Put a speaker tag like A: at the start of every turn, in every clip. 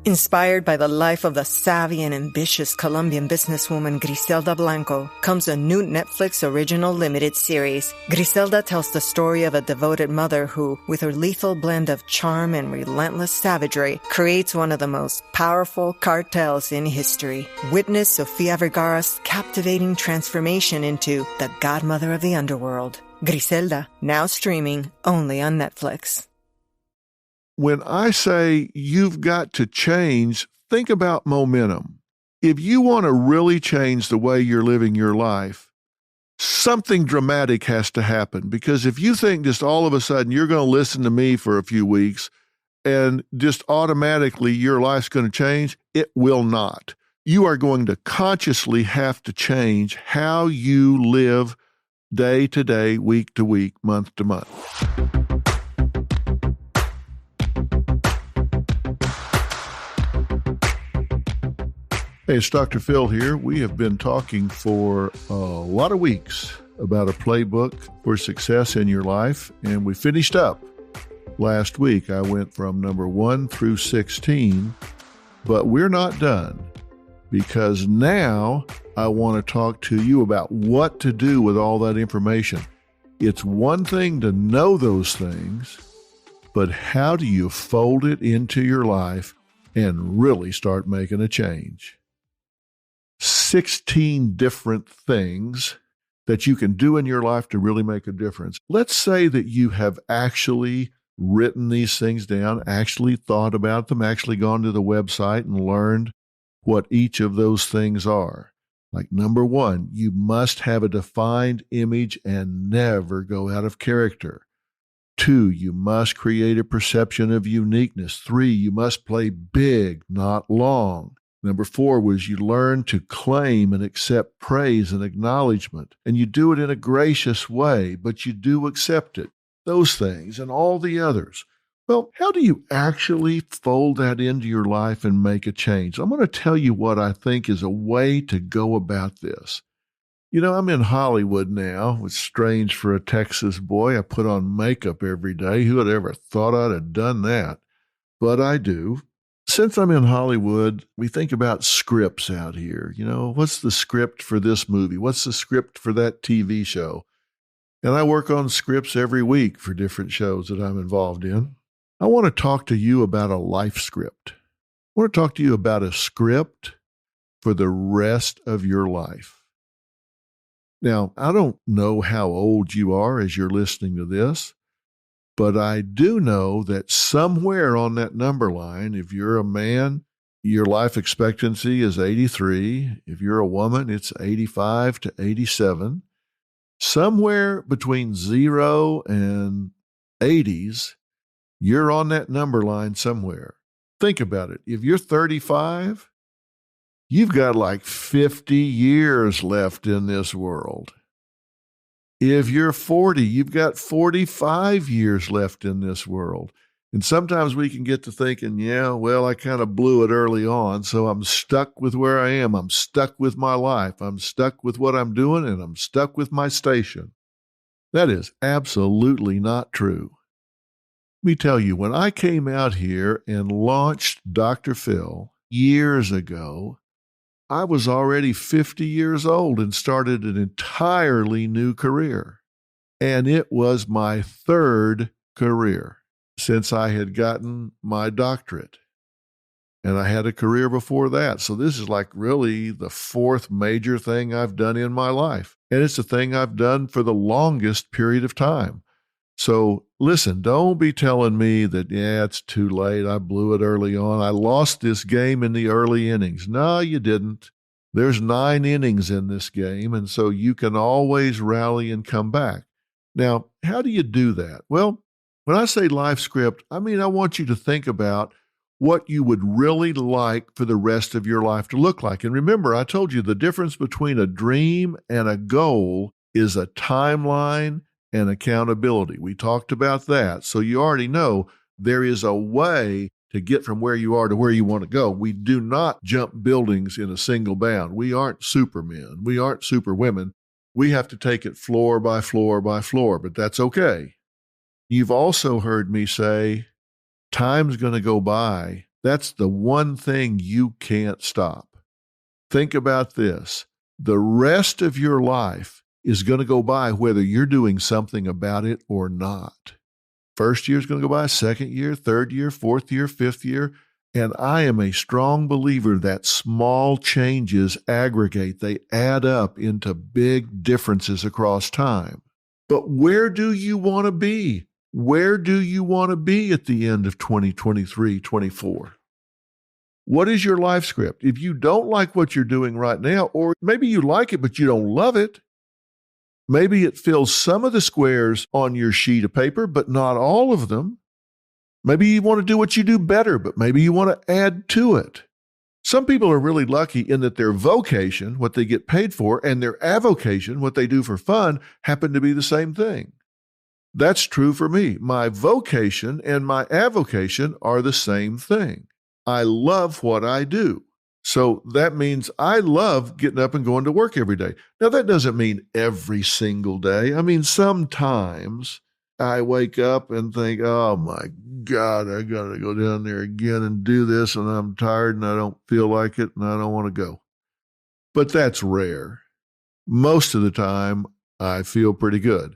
A: Inspired by the life of the savvy and ambitious Colombian businesswoman Griselda Blanco comes a new Netflix original limited series. Griselda tells the story of a devoted mother who, with her lethal blend of charm and relentless savagery, creates one of the most powerful cartels in history. Witness Sofia Vergara's captivating transformation into the godmother of the underworld. Griselda, now streaming only on Netflix.
B: When I say you've got to change, think about momentum. If you want to really change the way you're living your life, something dramatic has to happen. Because if you think just all of a sudden you're going to listen to me for a few weeks and just automatically your life's going to change, it will not. You are going to consciously have to change how you live day to day, week to week, month to month. Hey, it's Dr. Phil here. We have been talking for a lot of weeks about a playbook for success in your life, and we finished up last week. I went from number 1 through 16, but we're not done because now I want to talk to you about what to do with all that information. It's one thing to know those things, but how do you fold it into your life and really start making a change? 16 different things that you can do in your life to really make a difference. Let's say that you have actually written these things down, actually thought about them, actually gone to the website and learned what each of those things are. Like number 1, you must have a defined image and never go out of character. 2, you must create a perception of uniqueness. 3, you must play big, not long. Number 4 was you learn to claim and accept praise and acknowledgement, and you do it in a gracious way, but you do accept it. Those things and all the others. Well, how do you actually fold that into your life and make a change? I'm going to tell you what I think is a way to go about this. You know, I'm in Hollywood now. It's strange for a Texas boy. I put on makeup every day. Who would ever thought I'd have done that? But I do. Since I'm in Hollywood, we think about scripts out here. You know, what's the script for this movie? What's the script for that TV show? And I work on scripts every week for different shows that I'm involved in. I want to talk to you about a life script. I want to talk to you about a script for the rest of your life. Now, I don't know how old you are as you're listening to this, but I do know that somewhere on that number line, if you're a man, your life expectancy is 83. If you're a woman, it's 85 to 87. Somewhere between 0 and 80s, you're on that number line somewhere. Think about it. If you're 35, you've got like 50 years left in this world. If you're 40, you've got 45 years left in this world. And sometimes we can get to thinking, yeah, well, I kind of blew it early on, so I'm stuck with where I am. I'm stuck with my life. I'm stuck with what I'm doing, and I'm stuck with my station. That is absolutely not true. Let me tell you, when I came out here and launched Dr. Phil years ago, I was already 50 years old and started an entirely new career. And it was my third career since I had gotten my doctorate. And I had a career before that. So this is like really the fourth major thing I've done in my life. And it's the thing I've done for the longest period of time. So listen, don't be telling me that, yeah, it's too late. I blew it early on. I lost this game in the early innings. No, you didn't. There's 9 innings in this game, and so you can always rally and come back. Now, how do you do that? Well, when I say life script, I mean I want you to think about what you would really like for the rest of your life to look like. And remember, I told you the difference between a dream and a goal is a timeline and accountability. We talked about that. So you already know there is a way to get from where you are to where you want to go. We do not jump buildings in a single bound. We aren't supermen. We aren't superwomen. We have to take it floor by floor by floor, but that's okay. You've also heard me say, time's going to go by That's the one thing you can't stop. Think about this. The rest of your life is going to go by whether you're doing something about it or not. First year is going to go by, second year, third year, fourth year, fifth year. And I am a strong believer that small changes aggregate. They add up into big differences across time. But where do you want to be? Where do you want to be at the end of 2023, 24? What is your life script? If you don't like what you're doing right now, or maybe you like it, but you don't love it, maybe it fills some of the squares on your sheet of paper, but not all of them. Maybe you want to do what you do better, but maybe you want to add to it. Some people are really lucky in that their vocation, what they get paid for, and their avocation, what they do for fun, happen to be the same thing. That's true for me. My vocation and my avocation are the same thing. I love what I do. So that means I love getting up and going to work every day. Now, that doesn't mean every single day. I mean, sometimes I wake up and think, oh my God, I got to go down there again and do this, and I'm tired and I don't feel like it and I don't want to go. But that's rare. Most of the time, I feel pretty good.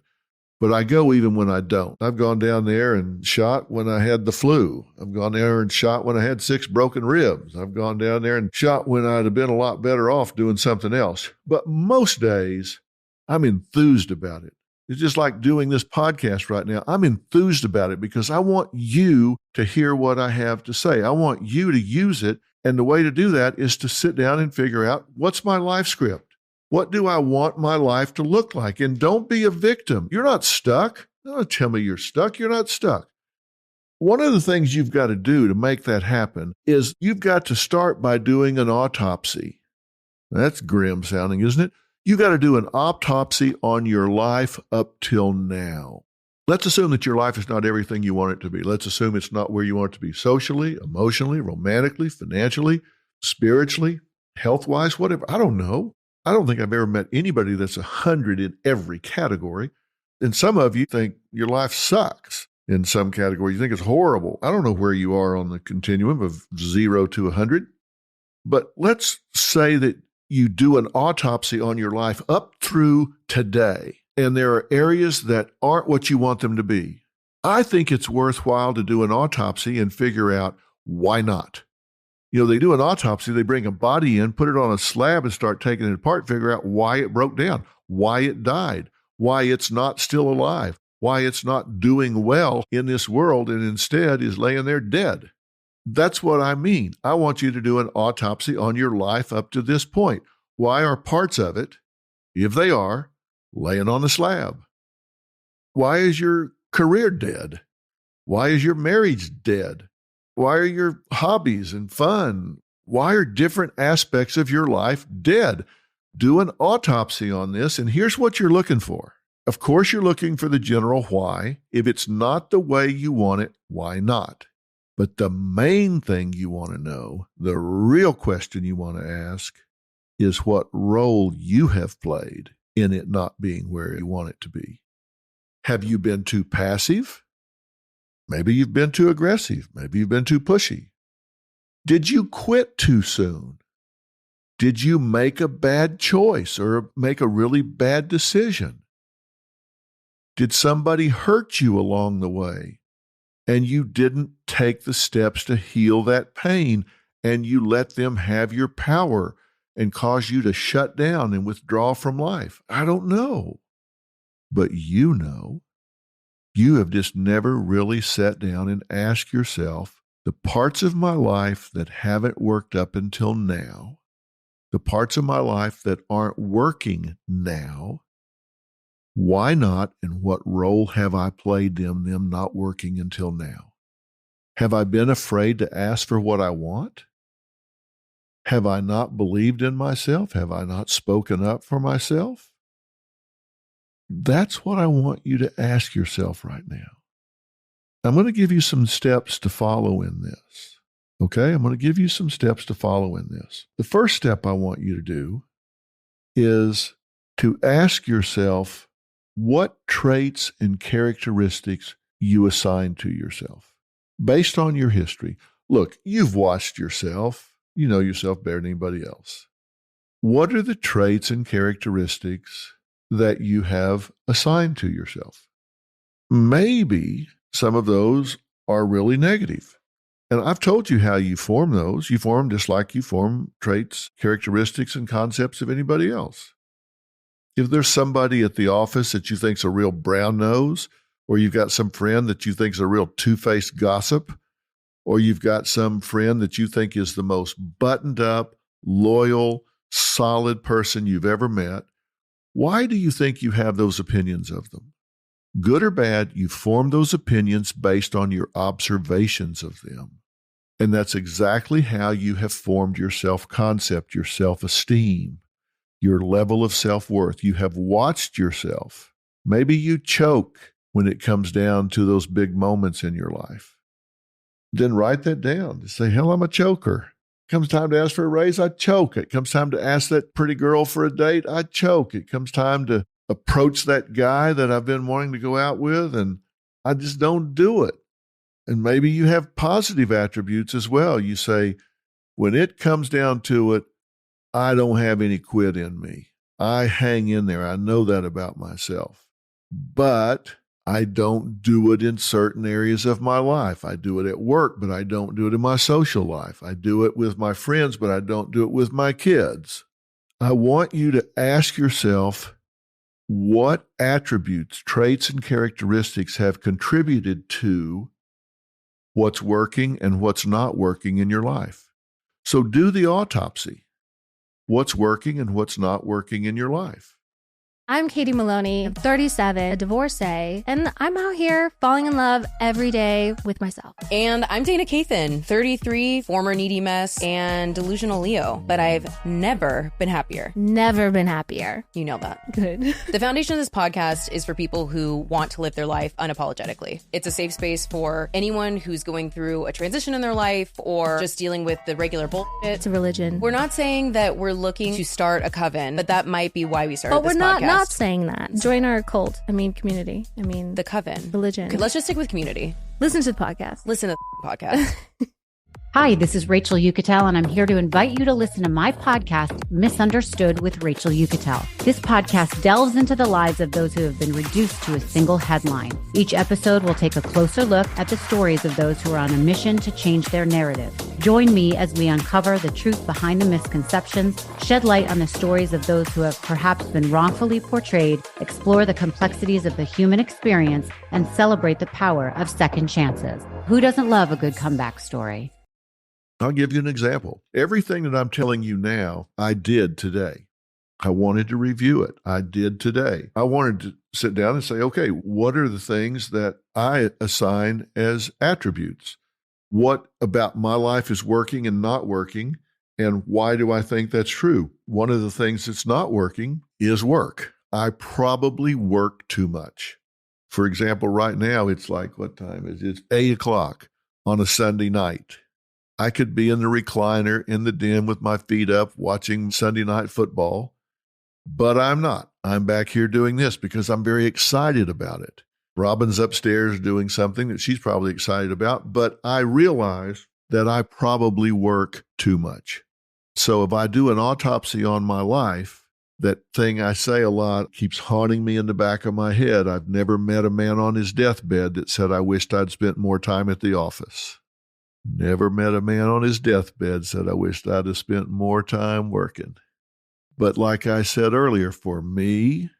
B: But I go even when I don't. I've gone down there and shot when I had the flu. I've gone there and shot when I had 6 broken ribs. I've gone down there and shot when I'd have been a lot better off doing something else. But most days, I'm enthused about it. It's just like doing this podcast right now. I'm enthused about it because I want you to hear what I have to say. I want you to use it. And the way to do that is to sit down and figure out, what's my life script? What do I want my life to look like? And don't be a victim. You're not stuck. Don't tell me you're stuck. You're not stuck. One of the things you've got to do to make that happen is you've got to start by doing an autopsy. That's grim sounding, isn't it? You got to do an autopsy on your life up till now. Let's assume that your life is not everything you want it to be. Let's assume it's not where you want it to be socially, emotionally, romantically, financially, spiritually, health-wise, whatever. I don't know. I don't think I've ever met anybody that's 100 in every category. And some of you think your life sucks in some category. You think it's horrible. I don't know where you are on the continuum of 0 to 100. But let's say that you do an autopsy on your life up through today, and there are areas that aren't what you want them to be. I think it's worthwhile to do an autopsy and figure out why not. They do an autopsy, they bring a body in, put it on a slab and start taking it apart, figure out why it broke down, why it died, why it's not still alive, why it's not doing well in this world and instead is laying there dead. That's what I mean. I want you to do an autopsy on your life up to this point. Why are parts of it, if they are, laying on the slab? Why is your career dead? Why is your marriage dead? Why are your hobbies and fun? Why are different aspects of your life dead? Do an autopsy on this, and here's what you're looking for. Of course, you're looking for the general why. If it's not the way you want it, why not? But the main thing you want to know, the real question you want to ask, is what role you have played in it not being where you want it to be. Have you been too passive? Maybe you've been too aggressive. Maybe you've been too pushy. Did you quit too soon? Did you make a bad choice or make a really bad decision? Did somebody hurt you along the way and you didn't take the steps to heal that pain and you let them have your power and cause you to shut down and withdraw from life? I don't know. But you know. You have just never really sat down and asked yourself, the parts of my life that haven't worked up until now, the parts of my life that aren't working now, why not and what role have I played in them not working until now? Have I been afraid to ask for what I want? Have I not believed in myself? Have I not spoken up for myself? That's what I want you to ask yourself right now. I'm going to give you some steps to follow in this. Okay? I'm going to give you some steps to follow in this. The first step I want you to do is to ask yourself what traits and characteristics you assign to yourself. Based on your history, Look, you've watched yourself. You know yourself better than anybody else. What are the traits and characteristics that you have assigned to yourself? Maybe some of those are really negative. And I've told you how you form those. You form just like you form traits, characteristics, and concepts of anybody else. If there's somebody at the office that you think's a real brown nose, or you've got some friend that you think's a real two-faced gossip, or you've got some friend that you think is the most buttoned up, loyal, solid person you've ever met, why do you think you have those opinions of them? Good or bad, you form those opinions based on your observations of them. And that's exactly how you have formed your self-concept, your self-esteem, your level of self-worth. You have watched yourself. Maybe you choke when it comes down to those big moments in your life. Then write that down. Say, hell, I'm a choker. Comes time to ask for a raise, I choke. It comes time to ask that pretty girl for a date, I choke. It comes time to approach that guy that I've been wanting to go out with, and I just don't do it. And maybe you have positive attributes as well. You say, when it comes down to it, I don't have any quit in me. I hang in there. I know that about myself. But I don't do it in certain areas of my life. I do it at work, but I don't do it in my social life. I do it with my friends, but I don't do it with my kids. I want you to ask yourself what attributes, traits, and characteristics have contributed to what's working and what's not working in your life. So do the autopsy. What's working and what's not working in your life?
C: I'm Katie Maloney, 37, a divorcee, and I'm out here falling in love every day with myself.
D: And I'm Dana Cathan, 33, former needy mess, and delusional Leo, but I've never been happier.
C: Never been happier.
D: You know that.
C: Good.
D: The foundation of this podcast is for people who want to live their life unapologetically. It's a safe space for anyone who's going through a transition in their life or just dealing with the regular bullshit.
C: It's a religion.
D: We're not saying that we're looking to start a coven, but that might be why we started
C: but
D: this
C: we're
D: podcast.
C: not saying that. Join our cult. Community.
D: The coven.
C: Religion.
D: Okay, let's just stick with community.
C: Listen to the podcast.
D: Listen to the podcast.
E: Hi, this is Rachel Yucatel, and I'm here to invite you to listen to my podcast, Misunderstood with Rachel Yucatel. This podcast delves into the lives of those who have been reduced to a single headline. Each episode will take a closer look at the stories of those who are on a mission to change their narrative. Join me as we uncover the truth behind the misconceptions, shed light on the stories of those who have perhaps been wrongfully portrayed, explore the complexities of the human experience, and celebrate the power of second chances. Who doesn't love a good comeback story?
B: I'll give you an example. Everything that I'm telling you now, I did today. I wanted to review it. I did today. I wanted to sit down and say, okay, what are the things that I assign as attributes? What about my life is working and not working? And why do I think that's true? One of the things that's not working is work. I probably work too much. For example, right now, it's like, what time is it? It's 8 o'clock on a Sunday night. I could be in the recliner in the den with my feet up watching Sunday night football, but I'm not. I'm back here doing this because I'm very excited about it. Robin's upstairs doing something that she's probably excited about, but I realize that I probably work too much. So if I do an autopsy on my life, that thing I say a lot keeps haunting me in the back of my head. I've never met a man on his deathbed that said, I wished I'd spent more time at the office. Never met a man on his deathbed said, I wished I'd have spent more time working. But like I said earlier, for me,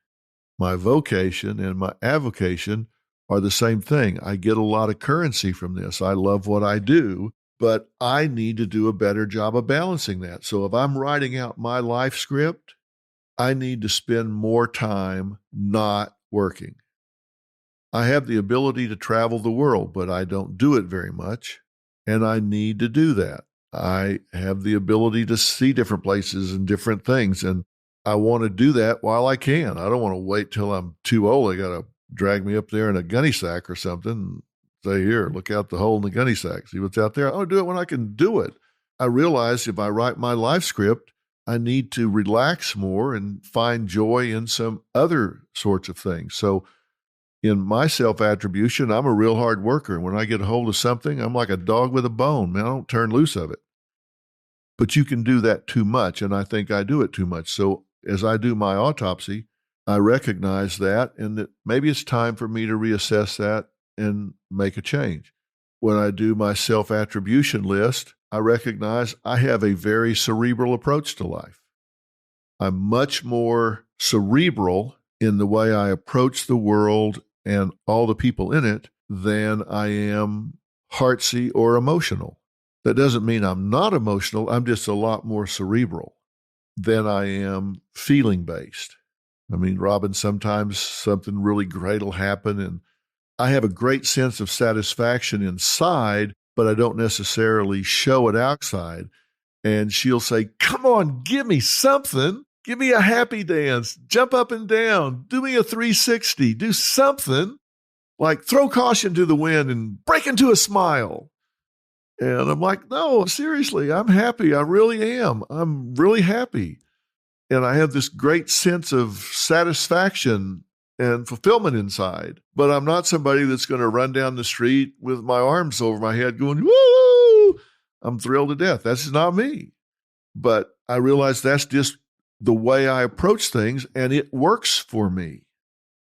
B: my vocation and my avocation are the same thing. I get a lot of currency from this. I love what I do, but I need to do a better job of balancing that. So if I'm writing out my life script, I need to spend more time not working. I have the ability to travel the world, but I don't do it very much. And I need to do that. I have the ability to see different places and different things, and I want to do that while I can. I don't want to wait till I'm too old. They got to drag me up there in a gunny sack or something and say, here, look out the hole in the gunny sack. See what's out there? I want to do it when I can do it. I realize if I write my life script, I need to relax more and find joy in some other sorts of things. So In my self-attribution, I'm a real hard worker. When I get a hold of something, I'm like a dog with a bone. Man, I don't turn loose of it. But you can do that too much, and I think I do it too much. So as I do my autopsy, I recognize that, and that maybe it's time for me to reassess that and make a change. When I do my self-attribution list, I recognize I have a very cerebral approach to life. I'm much more cerebral in the way I approach the world and all the people in it than I am heartsy or emotional. That doesn't mean I'm not emotional. I'm just a lot more cerebral than I am feeling-based. I mean, Robin, sometimes something really great will happen, and I have a great sense of satisfaction inside, but I don't necessarily show it outside. And she'll say, come on, give me something. Give me a happy dance. Jump up and down. Do me a 360. Do something. Like throw caution to the wind and break into a smile. And I'm like, no, seriously, I'm happy. I really am. I'm really happy. And I have this great sense of satisfaction and fulfillment inside. But I'm not somebody that's going to run down the street with my arms over my head going, woo! I'm thrilled to death. That's not me. But I realize that's just the way I approach things, and it works for me.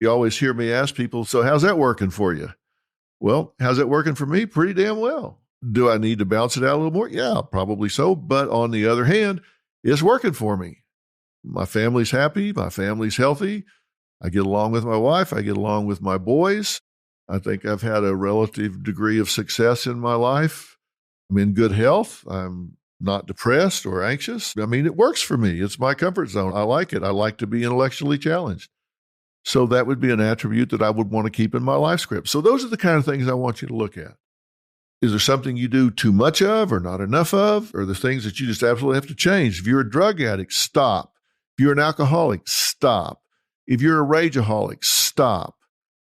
B: You always hear me ask people, so how's that working for you? Well, how's that working for me? Pretty damn well. Do I need to bounce it out a little more? Yeah, probably so. But on the other hand, it's working for me. My family's happy. My family's healthy. I get along with my wife. I get along with my boys. I think I've had a relative degree of success in my life. I'm in good health. I'm not depressed or anxious. I mean, it works for me. It's my comfort zone. I like it. I like to be intellectually challenged. So that would be an attribute that I would want to keep in my life script. So those are the kind of things I want you to look at. Is there something you do too much of or not enough of? Or the things that you just absolutely have to change? If you're a drug addict, stop. If you're an alcoholic, stop. If you're a rageaholic, stop.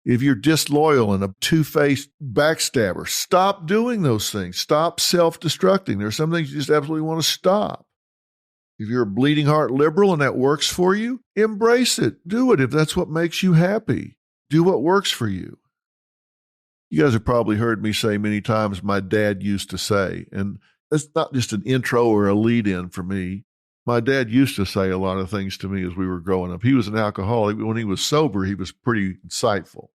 B: If you're disloyal and a two-faced backstabber, stop doing those things. Stop self-destructing. There are some things you just absolutely want to stop. If you're a bleeding heart liberal and that works for you, embrace it. Do it if that's what makes you happy. Do what works for you. You guys have probably heard me say many times, my dad used to say, and that's not just an intro or a lead-in for me. My dad used to say a lot of things to me as we were growing up. He was an alcoholic, but when he was sober, he was pretty insightful.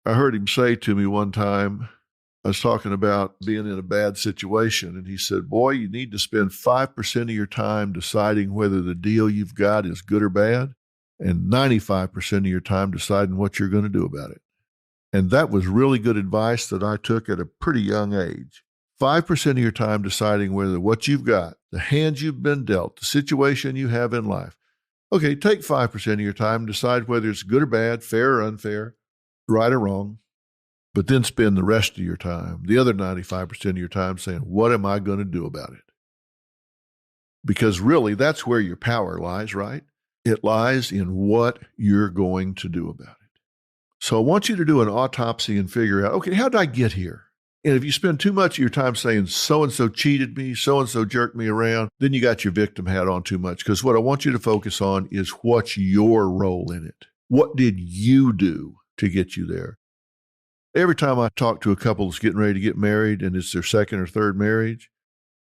B: I heard him say to me one time, I was talking about being in a bad situation, and he said, boy, you need to spend 5% of your time deciding whether the deal you've got is good or bad, and 95% of your time deciding what you're going to do about it. And that was really good advice that I took at a pretty young age. 5% of your time deciding whether what you've got, the hand you've been dealt, the situation you have in life. Okay, take 5% of your time, decide whether it's good or bad, fair or unfair, right or wrong, but then spend the rest of your time, the other 95% of your time saying, what am I going to do about it? Because really, that's where your power lies, right? It lies in what you're going to do about it. So I want you to do an autopsy and figure out, okay, how did I get here? And if you spend too much of your time saying so-and-so cheated me, so-and-so jerked me around, then you got your victim hat on too much. Because what I want you to focus on is what's your role in it. What did you do to get you there? Every time I talk to a couple that's getting ready to get married and it's their second or third marriage,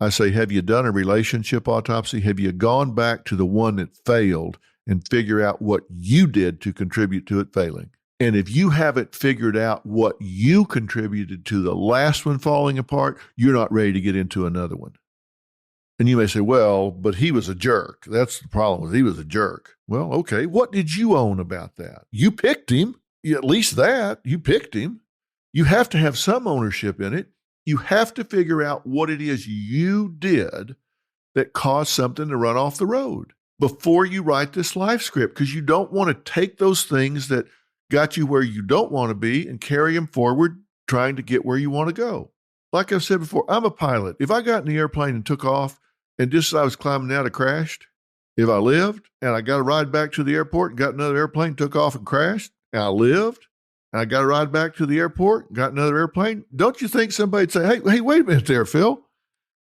B: I say, have you done a relationship autopsy? Have you gone back to the one that failed and figure out what you did to contribute to it failing? And if you haven't figured out what you contributed to the last one falling apart, you're not ready to get into another one. And you may say, well, but he was a jerk. That's the problem. He was a jerk. Well, okay, what did you own about that? You picked him. At least that. You picked him. You have to have some ownership in it. You have to figure out what it is you did that caused something to run off the road before you write this life script, because you don't want to take those things that got you where you don't want to be and carry them forward trying to get where you want to go. Like I've said before, I'm a pilot. If I got in the airplane and took off and just as I was climbing out, it crashed, if I lived and I got a ride back to the airport and got another airplane, took off and crashed, and I lived, and I got a ride back to the airport and got another airplane, don't you think somebody'd say, hey, wait a minute there, Phil.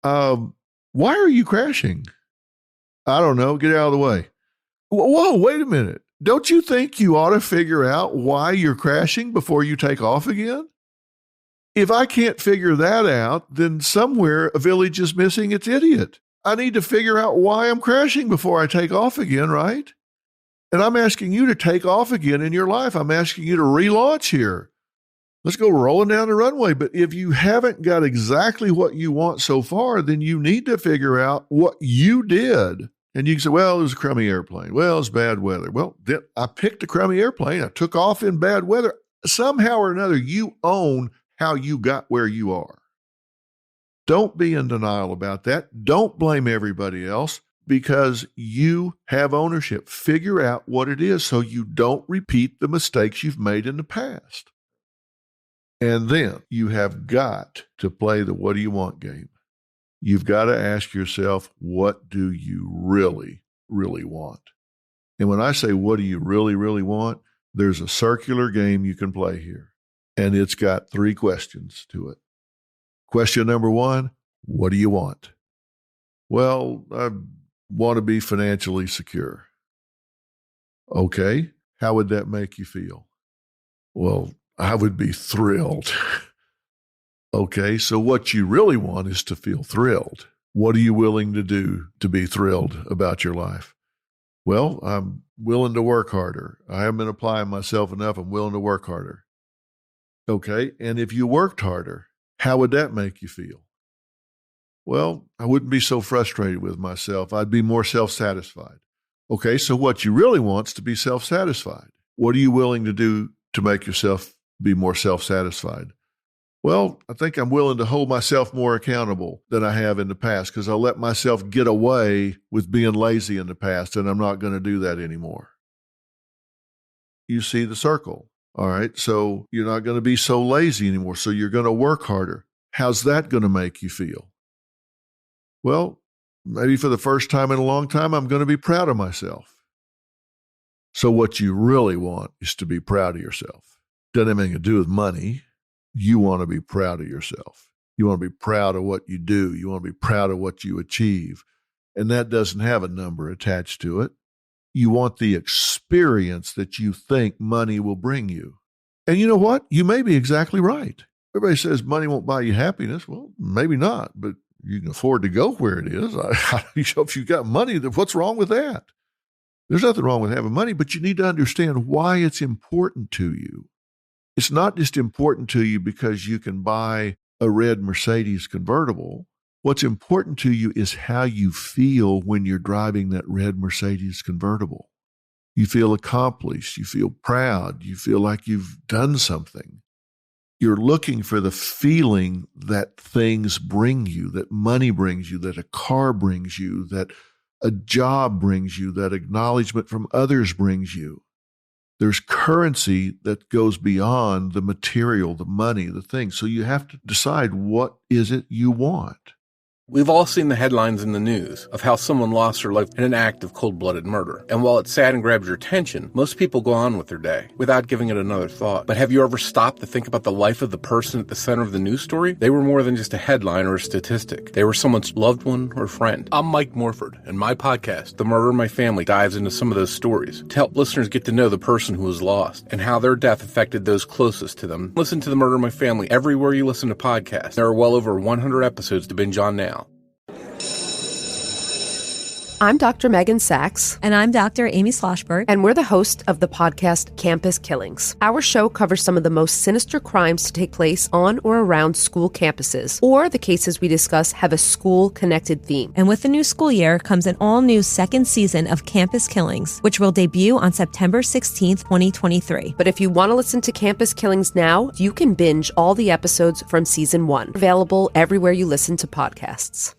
B: Why are you crashing? I don't know. Get out of the way. Whoa, wait a minute. Don't you think you ought to figure out why you're crashing before you take off again? If I can't figure that out, then somewhere a village is missing its idiot. I need to figure out why I'm crashing before I take off again, right? And I'm asking you to take off again in your life. I'm asking you to relaunch here. Let's go rolling down the runway. But if you haven't got exactly what you want so far, then you need to figure out what you did. And you can say, well, it was a crummy airplane. Well, it's bad weather. Well, then I picked a crummy airplane. I took off in bad weather. Somehow or another, you own how you got where you are. Don't be in denial about that. Don't blame everybody else because you have ownership. Figure out what it is so you don't repeat the mistakes you've made in the past. And then you have got to play the what do you want game. You've got to ask yourself, what do you really, really want? And when I say, what do you really, really want? There's a circular game you can play here. And it's got 3 questions to it. Question number 1, what do you want? Well, I want to be financially secure. Okay, how would that make you feel? Well, I would be thrilled. Okay, so what you really want is to feel thrilled. What are you willing to do to be thrilled about your life? Well, I'm willing to work harder. I haven't been applying myself enough. I'm willing to work harder. Okay, and if you worked harder, how would that make you feel? Well, I wouldn't be so frustrated with myself. I'd be more self-satisfied. Okay, so what you really want is to be self-satisfied. What are you willing to do to make yourself be more self-satisfied? Well, I think I'm willing to hold myself more accountable than I have in the past because I let myself get away with being lazy in the past, and I'm not going to do that anymore. You see the circle. All right, so you're not going to be so lazy anymore, so you're going to work harder. How's that going to make you feel? Well, maybe for the first time in a long time, I'm going to be proud of myself. So what you really want is to be proud of yourself. Doesn't have anything to do with money. You want to be proud of yourself. You want to be proud of what you do. You want to be proud of what you achieve. And that doesn't have a number attached to it. You want the experience that you think money will bring you. And you know what? You may be exactly right. Everybody says money won't buy you happiness. Well, maybe not, but you can afford to go where it is. If you've got money, what's wrong with that? There's nothing wrong with having money, but you need to understand why it's important to you. It's not just important to you because you can buy a red Mercedes convertible. What's important to you is how you feel when you're driving that red Mercedes convertible. You feel accomplished. You feel proud. You feel like you've done something. You're looking for the feeling that things bring you, that money brings you, that a car brings you, that a job brings you, that acknowledgement from others brings you. There's currency that goes beyond the material, the money, the thing. So you have to decide what is it you want.
F: We've all seen the headlines in the news of how someone lost their life in an act of cold-blooded murder. And while it's sad and grabs your attention, most people go on with their day without giving it another thought. But have you ever stopped to think about the life of the person at the center of the news story? They were more than just a headline or a statistic. They were someone's loved one or friend. I'm Mike Morford, and my podcast, The Murder in My Family, dives into some of those stories to help listeners get to know the person who was lost and how their death affected those closest to them. Listen to The Murder in My Family everywhere you listen to podcasts. There are well over 100 episodes to binge on now.
G: I'm Dr. Megan Sachs.
H: And I'm Dr. Amy Sloshberg.
G: And we're the host of the podcast Campus Killings. Our show covers some of the most sinister crimes to take place on or around school campuses, or the cases we discuss have a school-connected theme.
H: And with the new school year comes an all-new second season of Campus Killings, which will debut on September 16th, 2023.
G: But if you want to listen to Campus Killings now, you can binge all the episodes from Season 1, available everywhere you listen to podcasts.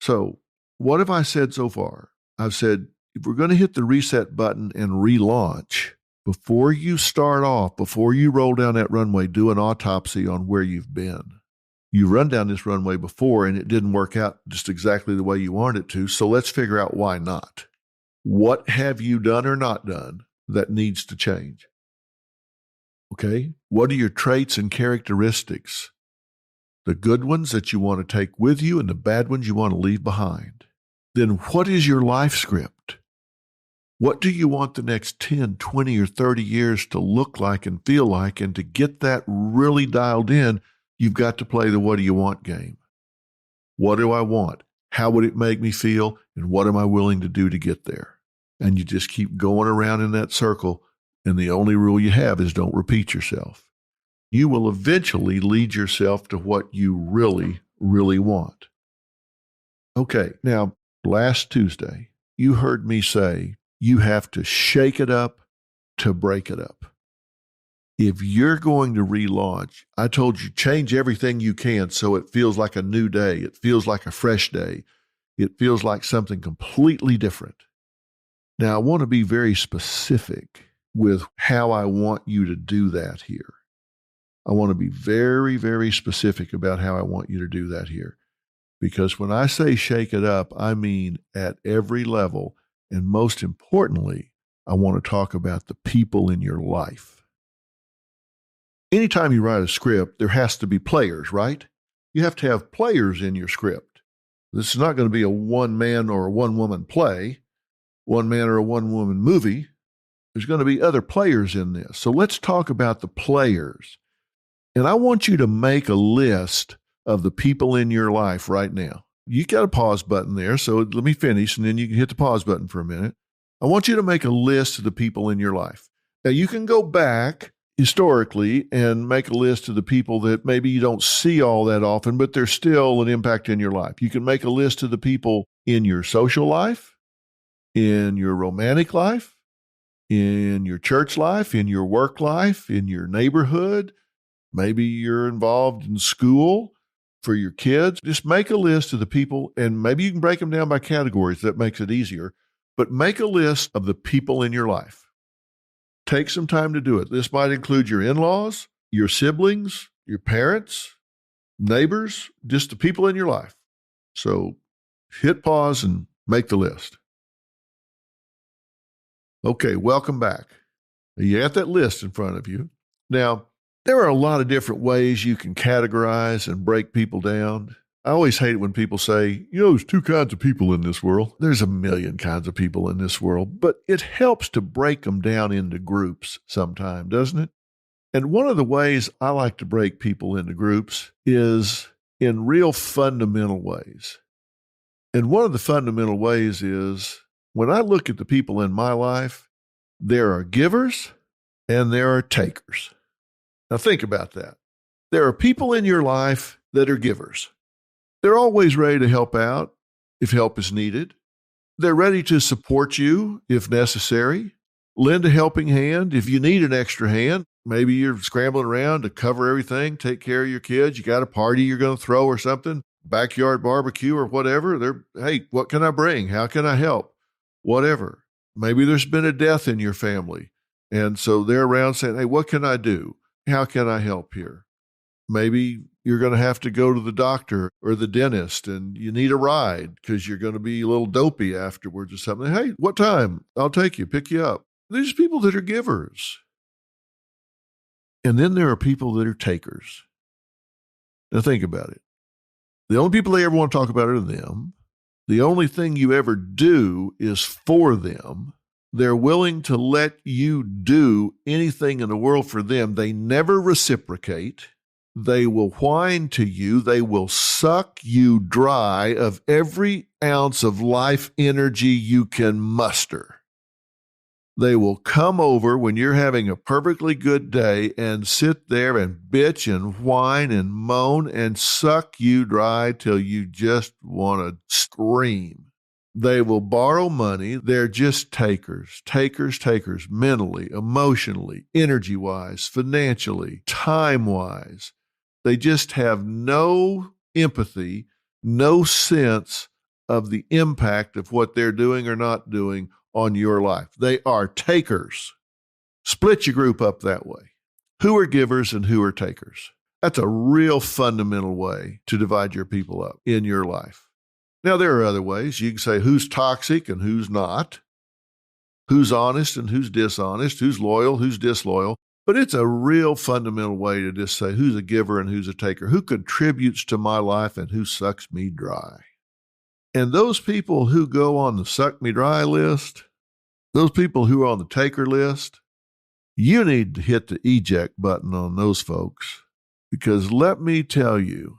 B: So, what have I said so far? I've said, if we're going to hit the reset button and relaunch, before you start off, before you roll down that runway, do an autopsy on where you've been. You run down this runway before and it didn't work out just exactly the way you wanted it to, so let's figure out why not. What have you done or not done that needs to change? Okay? What are your traits and characteristics? The good ones that you want to take with you and the bad ones you want to leave behind. Then what is your life script? What do you want the next 10, 20, or 30 years to look like and feel like? And to get that really dialed in, you've got to play the what do you want game. What do I want? How would it make me feel? And what am I willing to do to get there? And you just keep going around in that circle. And the only rule you have is don't repeat yourself. You will eventually lead yourself to what you really, really want. Okay, now, last Tuesday, you heard me say you have to shake it up to break it up. If you're going to relaunch, I told you change everything you can so it feels like a new day. It feels like a fresh day. It feels like something completely different. Now, I want to be very specific with how I want you to do that here. I want to be very, very specific about how I want you to do that here. Because when I say shake it up, I mean at every level. And most importantly, I want to talk about the people in your life. Anytime you write a script, there has to be players, right? You have to have players in your script. This is not going to be a one-man or a one-woman play, one-man or a one-woman movie. There's going to be other players in this. So let's talk about the players. And I want you to make a list of the people in your life right now. You got a pause button there, so let me finish, and then you can hit the pause button for a minute. I want you to make a list of the people in your life. Now, you can go back historically and make a list of the people that maybe you don't see all that often, but they're still an impact in your life. You can make a list of the people in your social life, in your romantic life, in your church life, in your work life, in your neighborhood. Maybe you're involved in school for your kids. Just make a list of the people, and maybe you can break them down by categories. That makes it easier. But make a list of the people in your life. Take some time to do it. This might include your in-laws, your siblings, your parents, neighbors, just the people in your life. So hit pause and make the list. Okay, welcome back. You got that list in front of you. Now, there are a lot of different ways you can categorize and break people down. I always hate it when people say, there's two kinds of people in this world. There's a million kinds of people in this world, but it helps to break them down into groups sometime, doesn't it? And one of the ways I like to break people into groups is in real fundamental ways. And one of the fundamental ways is when I look at the people in my life, there are givers and there are takers. Now think about that. There are people in your life that are givers. They're always ready to help out if help is needed. They're ready to support you if necessary, lend a helping hand if you need an extra hand. Maybe you're scrambling around to cover everything, take care of your kids. You got a party you're going to throw or something, backyard barbecue or whatever. Hey, what can I bring? How can I help? Whatever. Maybe there's been a death in your family. And so they're around saying, hey, what can I do? How can I help here? Maybe you're going to have to go to the doctor or the dentist and you need a ride because you're going to be a little dopey afterwards or something. Hey, what time? I'll take you, pick you up. There's people that are givers. And then there are people that are takers. Now think about it. The only people they ever want to talk about are them. The only thing you ever do is for them. They're willing to let you do anything in the world for them. They never reciprocate. They will whine to you. They will suck you dry of every ounce of life energy you can muster. They will come over when you're having a perfectly good day and sit there and bitch and whine and moan and suck you dry till you just want to scream. They will borrow money. They're just takers, mentally, emotionally, energy-wise, financially, time-wise. They just have no empathy, no sense of the impact of what they're doing or not doing on your life. They are takers. Split your group up that way. Who are givers and who are takers? That's a real fundamental way to divide your people up in your life. Now, there are other ways. You can say who's toxic and who's not, who's honest and who's dishonest, who's loyal, who's disloyal. But it's a real fundamental way to just say who's a giver and who's a taker, who contributes to my life and who sucks me dry. And those people who go on the suck me dry list, Those people who are on the taker list, you need to hit the eject button on those folks, because let me tell you,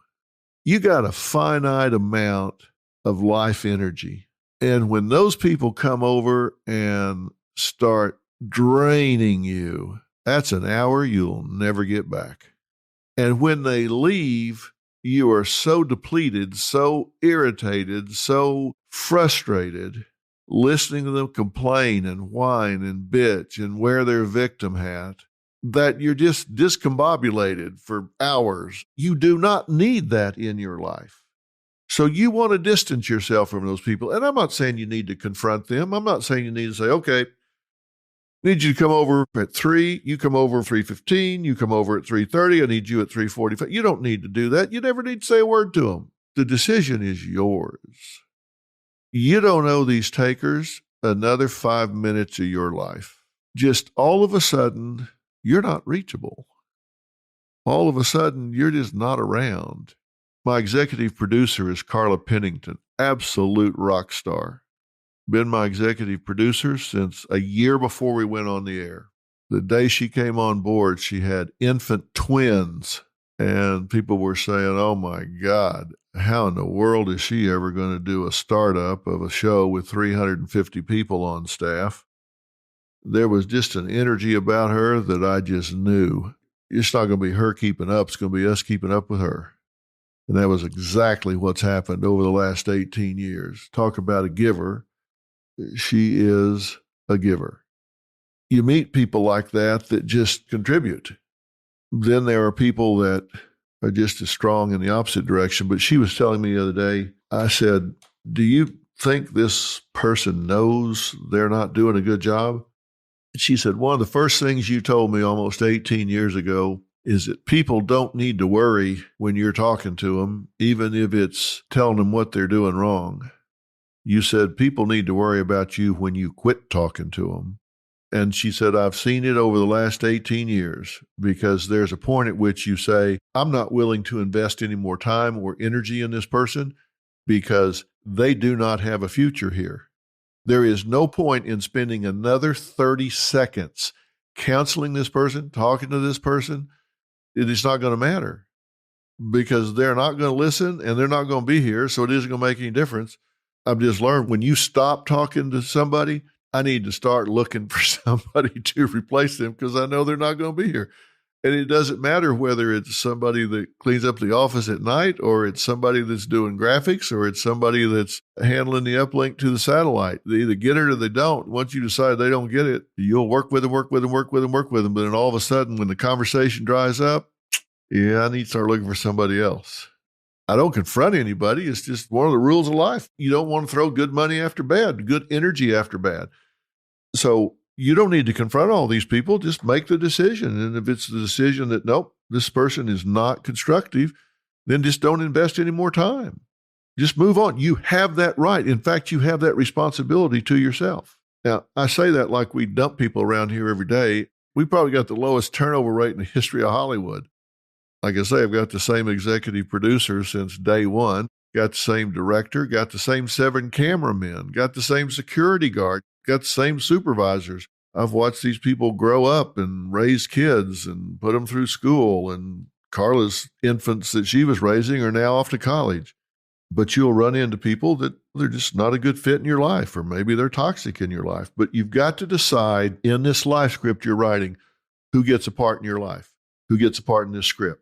B: you got a finite amount of life energy. And when those people come over and start draining you, that's an hour you'll never get back. And when they leave, you are so depleted, so irritated, so frustrated, listening to them complain and whine and bitch and wear their victim hat, that you're just discombobulated for hours. You do not need that in your life. So you want to distance yourself from those people. And I'm not saying you need to confront them. I'm not saying you need to say, okay, I need you to come over at 3. You come over at 3:15. You come over at 3:30. I need you at 3:45. You don't need to do that. You never need to say a word to them. The decision is yours. You don't owe these takers another 5 minutes of your life. Just all of a sudden, you're not reachable. All of a sudden, you're just not around. My executive producer is Carla Pennington, absolute rock star. Been my executive producer since a year before we went on the air. The day she came on board, she had infant twins, and people were saying, oh my God, how in the world is she ever going to do a startup of a show with 350 people on staff? There was just an energy about her that I just knew. It's not going to be her keeping up. It's going to be us keeping up with her. And that was exactly what's happened over the last 18 years. Talk about a giver. She is a giver. You meet people like that just contribute. Then there are people that are just as strong in the opposite direction. But she was telling me the other day, I said, do you think this person knows they're not doing a good job? And she said, one of the first things you told me almost 18 years ago is that people don't need to worry when you're talking to them, even if it's telling them what they're doing wrong. You said people need to worry about you when you quit talking to them. And she said, I've seen it over the last 18 years, because there's a point at which you say, I'm not willing to invest any more time or energy in this person because they do not have a future here. There is no point in spending another 30 seconds counseling this person, talking to this person. It is not going to matter, because they're not going to listen and they're not going to be here. So it isn't going to make any difference. I've just learned when you stop talking to somebody, I need to start looking for somebody to replace them, because I know they're not going to be here. And it doesn't matter whether it's somebody that cleans up the office at night, or it's somebody that's doing graphics, or it's somebody that's handling the uplink to the satellite. They either get it or they don't. Once you decide they don't get it, you'll work with them. But then all of a sudden, when the conversation dries up, yeah, I need to start looking for somebody else. I don't confront anybody. It's just one of the rules of life. You don't want to throw good money after bad, good energy after bad. So you don't need to confront all these people. Just make the decision. And if it's the decision that, nope, this person is not constructive, then just don't invest any more time. Just move on. You have that right. In fact, you have that responsibility to yourself. Now, I say that like we dump people around here every day. We probably got the lowest turnover rate in the history of Hollywood. Like I say, I've got the same executive producer since day one, got the same director, got the same 7 cameramen, got the same security guard, got the same supervisors. I've watched these people grow up and raise kids and put them through school. And Carla's infants that she was raising are now off to college. But you'll run into people that they're just not a good fit in your life, or maybe they're toxic in your life. But you've got to decide in this life script you're writing, who gets a part in your life, who gets a part in this script.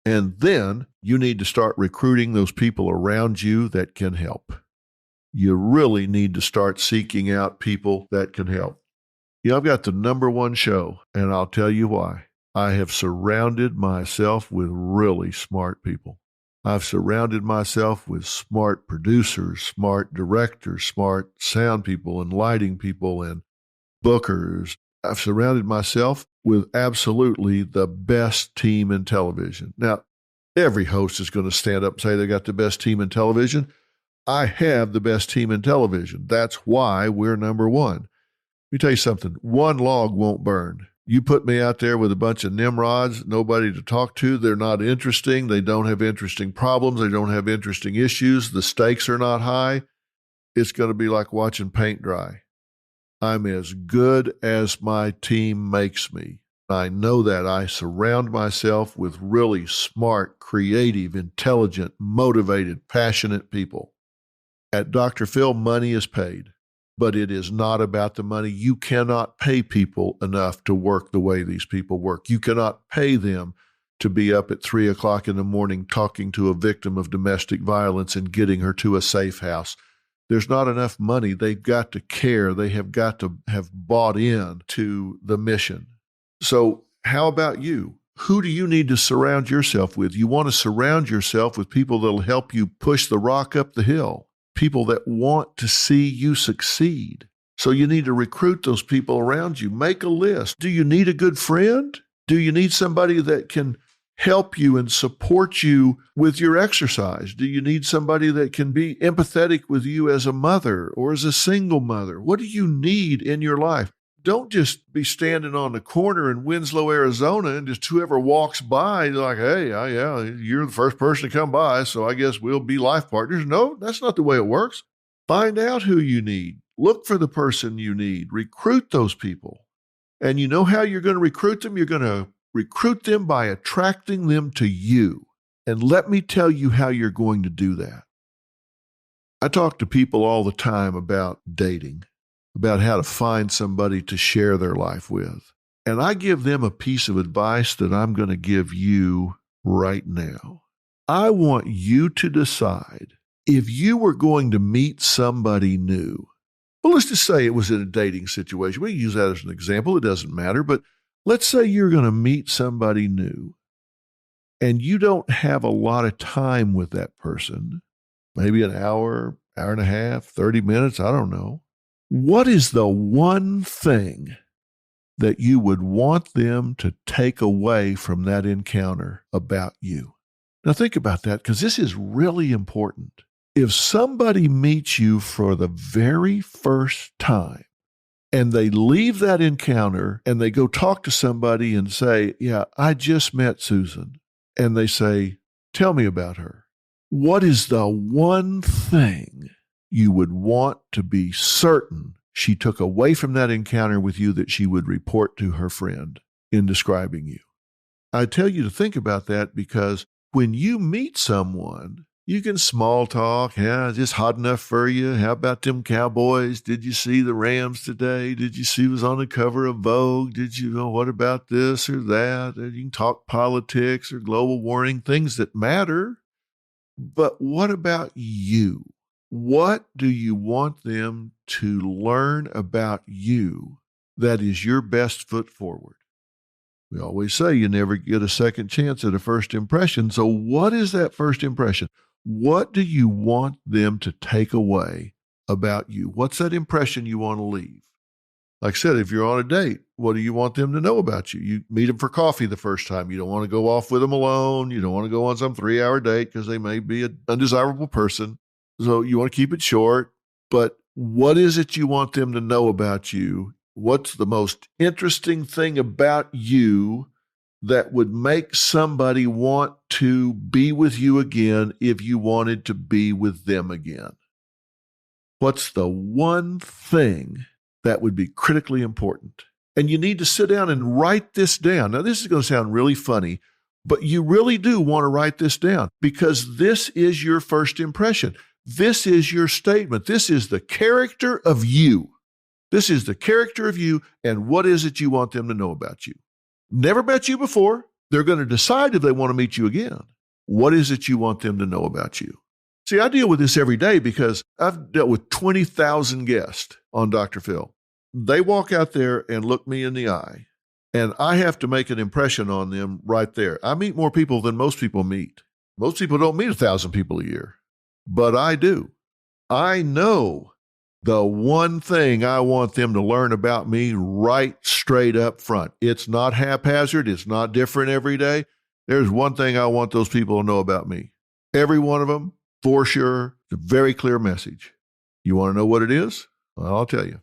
B: And then you need to start recruiting those people around you that can help. You really need to start seeking out people that can help. You know, I've got the #1 show, and I'll tell you why. I have surrounded myself with really smart people. I've surrounded myself with smart producers, smart directors, smart sound people and lighting people and bookers. I've surrounded myself with absolutely the best team in television. Now, every host is going to stand up and say they got the best team in television. I have the best team in television. That's why we're #1. Let me tell you something. One log won't burn. You put me out there with a bunch of Nimrods, nobody to talk to. They're not interesting. They don't have interesting problems. They don't have interesting issues. The stakes are not high. It's going to be like watching paint dry. I'm as good as my team makes me. I know that I surround myself with really smart, creative, intelligent, motivated, passionate people. At Dr. Phil, money is paid, but it is not about the money. You cannot pay people enough to work the way these people work. You cannot pay them to be up at 3 o'clock in the morning talking to a victim of domestic violence and getting her to a safe house. There's not enough money. They've got to care. They have got to have bought in to the mission. So how about you? Who do you need to surround yourself with? You want to surround yourself with people that'll help you push the rock up the hill, people that want to see you succeed. So you need to recruit those people around you. Make a list. Do you need a good friend? Do you need somebody that can help you and support you with your exercise? Do you need somebody that can be empathetic with you as a mother or as a single mother? What do you need in your life? Don't just be standing on the corner in Winslow, Arizona, and just whoever walks by, like, hey, yeah, you're the first person to come by, so I guess we'll be life partners. No, that's not the way it works. Find out who you need. Look for the person you need. Recruit those people. And you know how you're going to recruit them? You're going to recruit them by attracting them to you. And let me tell you how you're going to do that. I talk to people all the time about dating, about how to find somebody to share their life with. And I give them a piece of advice that I'm going to give you right now. I want you to decide if you were going to meet somebody new. Well, let's just say it was in a dating situation. We can use that as an example. It doesn't matter. But let's say you're going to meet somebody new and you don't have a lot of time with that person, maybe an hour, hour and a half, 30 minutes, I don't know. What is the one thing that you would want them to take away from that encounter about you? Now think about that, because this is really important. If somebody meets you for the very first time and they leave that encounter and they go talk to somebody and say, yeah, I just met Susan, and they say, tell me about her. What is the one thing you would want to be certain she took away from that encounter with you that she would report to her friend in describing you? I tell you to think about that because when you meet someone, you can small talk. Yeah, just hot enough for you. How about them Cowboys? Did you see the Rams today? Did you see who was on the cover of Vogue? Did you know what about this or that? And you can talk politics or global warming, things that matter. But what about you? What do you want them to learn about you that is your best foot forward? We always say you never get a second chance at a first impression. So what is that first impression? What do you want them to take away about you? What's that impression you want to leave? Like I said, if you're on a date, what do you want them to know about you? You meet them for coffee the first time. You don't want to go off with them alone. You don't want to go on some 3-hour date because they may be an undesirable person. So you want to keep it short. But what is it you want them to know about you? What's the most interesting thing about you that would make somebody want to be with you again if you wanted to be with them again? What's the one thing that would be critically important? And you need to sit down and write this down. Now, this is going to sound really funny, but you really do want to write this down because this is your first impression. This is your statement. This is the character of you. This is the character of you, and what is it you want them to know about you? Never met you before. They're going to decide if they want to meet you again. What is it you want them to know about you? See, I deal with this every day because I've dealt with 20,000 guests on Dr. Phil. They walk out there and look me in the eye, and I have to make an impression on them right there. I meet more people than most people meet. Most people don't meet 1,000 people a year, but I do. I know the one thing I want them to learn about me right straight up front. It's not haphazard. It's not different every day. There's one thing I want those people to know about me. Every one of them, for sure. It's a very clear message. You want to know what it is? Well, I'll tell you.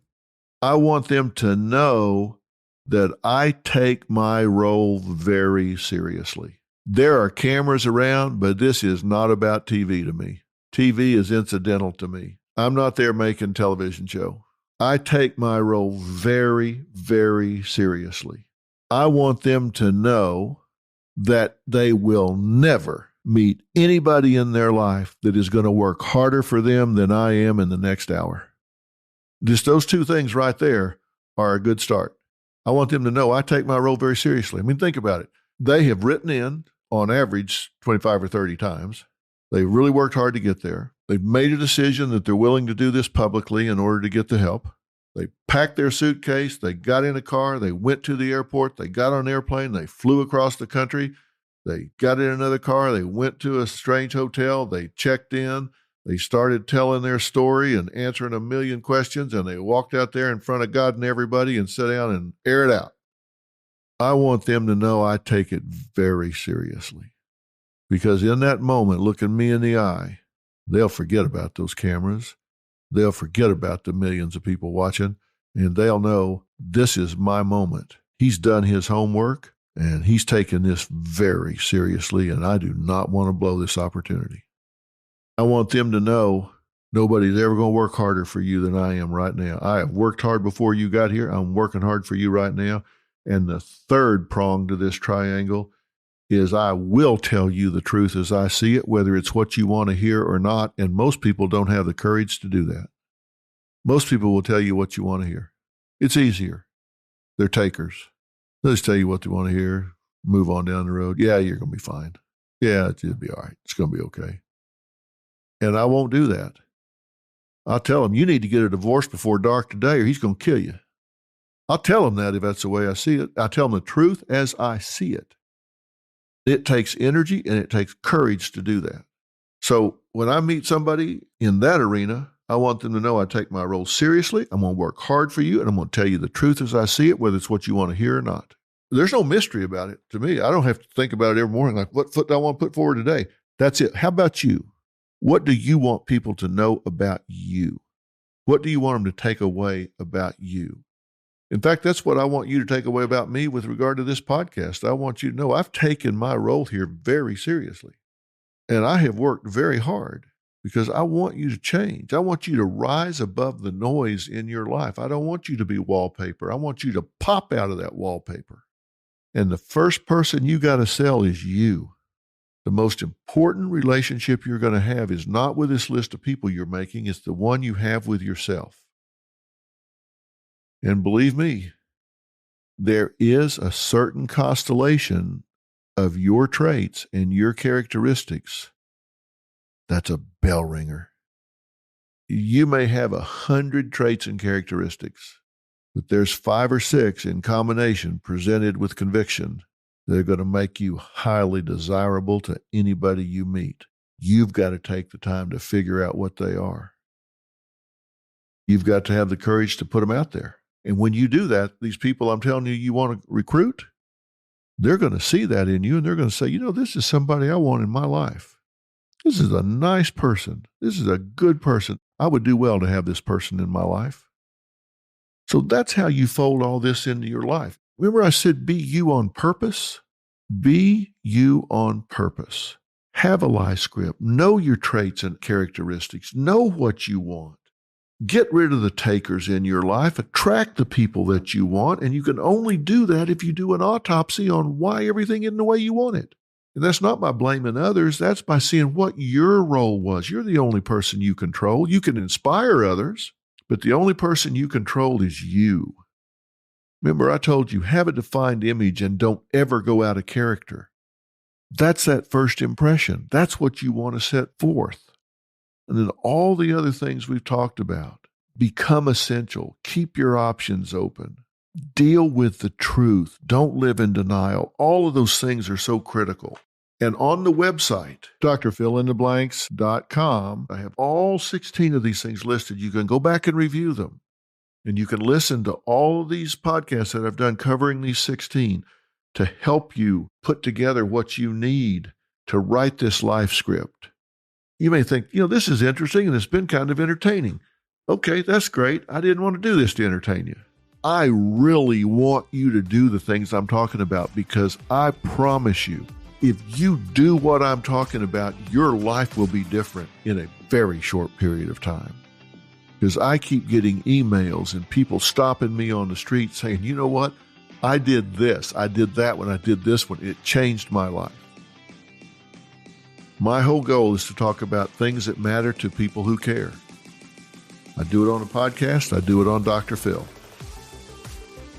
B: I want them to know that I take my role very seriously. There are cameras around, but this is not about TV to me. TV is incidental to me. I'm not there making a television show. I take my role very, very seriously. I want them to know that they will never meet anybody in their life that is going to work harder for them than I am in the next hour. Just those two things right there are a good start. I want them to know I take my role very seriously. I mean, think about it. They have written in, on average, 25 or 30 times. They've really worked hard to get there. They've made a decision that they're willing to do this publicly in order to get the help. They packed their suitcase. They got in a car. They went to the airport. They got on an airplane. They flew across the country. They got in another car. They went to a strange hotel. They checked in. They started telling their story and answering a million questions, and they walked out there in front of God and everybody and sat down and air it out. I want them to know I take it very seriously, because in that moment, looking me in the eye, they'll forget about those cameras. They'll forget about the millions of people watching, and they'll know this is my moment. He's done his homework, and he's taken this very seriously, and I do not want to blow this opportunity. I want them to know nobody's ever going to work harder for you than I am right now. I have worked hard before you got here. I'm working hard for you right now. And the third prong to this triangle is I will tell you the truth as I see it, whether it's what you want to hear or not. And most people don't have the courage to do that. Most people will tell you what you want to hear. It's easier. They're takers. They'll just tell you what they want to hear, move on down the road. Yeah, you're going to be fine. Yeah, it'll be all right. It's going to be okay. And I won't do that. I'll tell them, you need to get a divorce before dark today or he's going to kill you. I'll tell them that if that's the way I see it. I tell them the truth as I see it. It takes energy and it takes courage to do that. So when I meet somebody in that arena, I want them to know I take my role seriously. I'm going to work hard for you, and I'm going to tell you the truth as I see it, whether it's what you want to hear or not. There's no mystery about it to me. I don't have to think about it every morning, like, what foot do I want to put forward today? That's it. How about you? What do you want people to know about you? What do you want them to take away about you? In fact, that's what I want you to take away about me with regard to this podcast. I want you to know I've taken my role here very seriously. And I have worked very hard because I want you to change. I want you to rise above the noise in your life. I don't want you to be wallpaper. I want you to pop out of that wallpaper. And the first person you got to sell is you. The most important relationship you're going to have is not with this list of people you're making. It's the one you have with yourself. And believe me, there is a certain constellation of your traits and your characteristics that's a bell ringer. You may have 100 traits and characteristics, but there's 5 or 6 in combination presented with conviction that are going to make you highly desirable to anybody you meet. You've got to take the time to figure out what they are. You've got to have the courage to put them out there. And when you do that, these people I'm telling you want to recruit, they're going to see that in you and they're going to say, you know, this is somebody I want in my life. This is a nice person. This is a good person. I would do well to have this person in my life. So that's how you fold all this into your life. Remember I said be you on purpose? Be you on purpose. Have a life script. Know your traits and characteristics. Know what you want. Get rid of the takers in your life. Attract the people that you want. And you can only do that if you do an autopsy on why everything isn't the way you want it. And that's not by blaming others. That's by seeing what your role was. You're the only person you control. You can inspire others, but the only person you control is you. Remember, I told you, have a defined image and don't ever go out of character. That's that first impression. That's what you want to set forth. And then all the other things we've talked about become essential. Keep your options open. Deal with the truth. Don't live in denial. All of those things are so critical. And on the website, drfillintheblanks.com, I have all 16 of these things listed. You can go back and review them. And you can listen to all of these podcasts that I've done covering these 16 to help you put together what you need to write this life script. You may think, you know, this is interesting and it's been kind of entertaining. Okay, that's great. I didn't want to do this to entertain you. I really want you to do the things I'm talking about because I promise you, if you do what I'm talking about, your life will be different in a very short period of time. because I keep getting emails and people stopping me on the street saying, you know what? I did this. I did that when I did this one. It changed my life. My whole goal is to talk about things that matter to people who care. I do it on a podcast. I do it on Dr. Phil.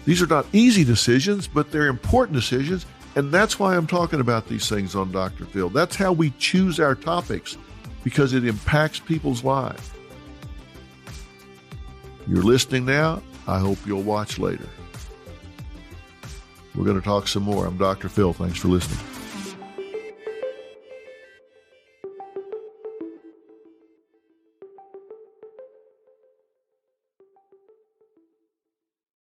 B: These are not easy decisions, but they're important decisions, and that's why I'm talking about these things on Dr. Phil. That's how we choose our topics, because it impacts people's lives. You're listening now. I hope you'll watch later. We're going to talk some more. I'm Dr. Phil. Thanks for listening.